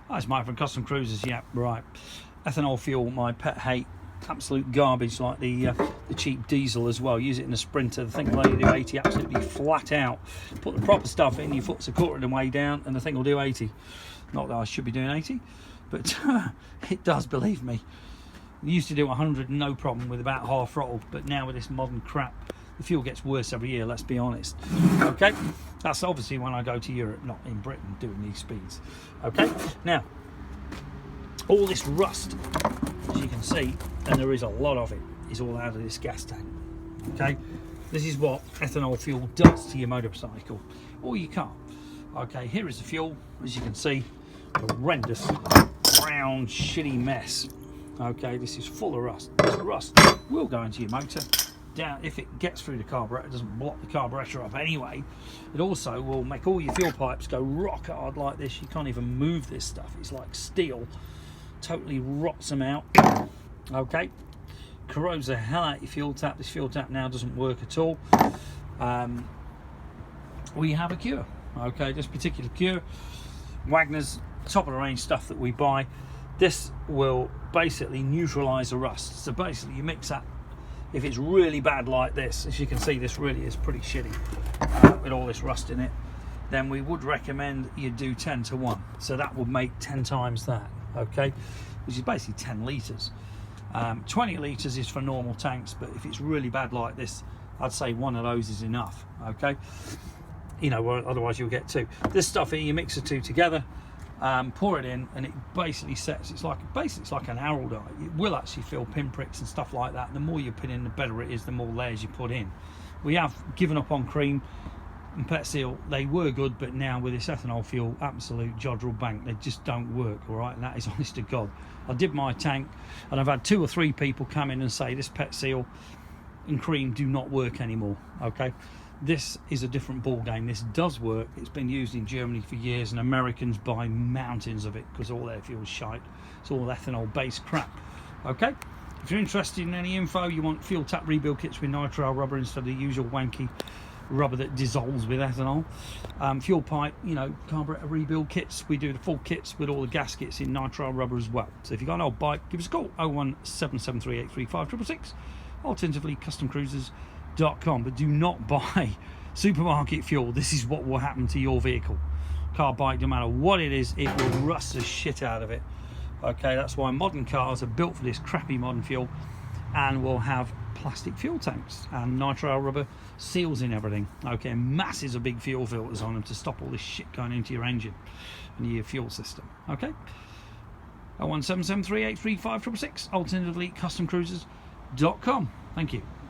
Hi, it's Mike from Custom Cruisers. Yeah, right. Ethanol fuel, my pet hate. Absolute garbage, like the cheap diesel as well. Use it in a Sprinter. The thing will only do 80 absolutely flat out. Put the proper stuff in, your foot's a quarter of the way down, and the thing will do 80. Not that I should be doing 80, but it does, believe me. We used to do 100 no problem with about half throttle, but now with this modern crap, the fuel gets worse every year, let's be honest. Okay, that's obviously when I go to Europe, not in Britain, doing these speeds. Okay, now all this rust, as you can see, and there is a lot of it, is all out of this gas tank. Okay, this is what ethanol fuel does to your motorcycle or your car. Okay, here is the fuel, as you can see, horrendous brown shitty mess. Okay, this is full of rust. This rust will go into your motor. Down, if it gets through the carburetor, it doesn't block the carburetor up anyway. It also will make all your fuel pipes go rock hard like this. You can't even move this stuff. It's like steel. Totally rots them out. Okay, corrodes the hell out your fuel tap. This fuel tap now doesn't work at all. We have a cure. Okay, this particular cure, Wagner's top of the range stuff that we buy. This will basically neutralize the rust. So basically you mix that. If it's really bad like this, as you can see, this really is pretty shitty with all this rust in it, then we would recommend you do 10 to 1. So that would make 10 times that, okay? Which is basically 10 litres. 20 litres is for normal tanks, but if it's really bad like this, I'd say one of those is enough, okay? You know, otherwise you'll get two. This stuff here, you mix the two together, pour it in, and it basically sets, it's like an arrow dye. It will actually fill pinpricks and stuff like that. The more you put in, the better it is, the more layers you put in. We have given up on cream and pet seal. They were good, but now with this ethanol fuel, absolute jodrell bank, they just don't work, all right? And that is honest to God. I did my tank, and I've had 2 or 3 people come in and say this pet seal and cream do not work anymore, okay? This is a different ball game. This does work. It's been used in Germany for years, and Americans buy mountains of it because all their fuel's shite. It's all ethanol based crap. Okay, if you're interested in any info, you want fuel tap rebuild kits with nitrile rubber instead of the usual wanky rubber that dissolves with ethanol, fuel pipe, you know, carburetor rebuild kits, we do the full kits with all the gaskets in nitrile rubber as well. So if you've got an old bike, give us a call, 01773835666, alternatively customcruisers.com. But do not buy supermarket fuel. This is what will happen to your vehicle. Car, bike, no matter what it is, it will rust the shit out of it. Okay, that's why modern cars are built for this crappy modern fuel, and will have plastic fuel tanks and nitrile rubber seals in everything. Okay, masses of big fuel filters on them to stop all this shit going into your engine and your fuel system. Okay, 01773835666, alternatively customcruisers.com. Thank you.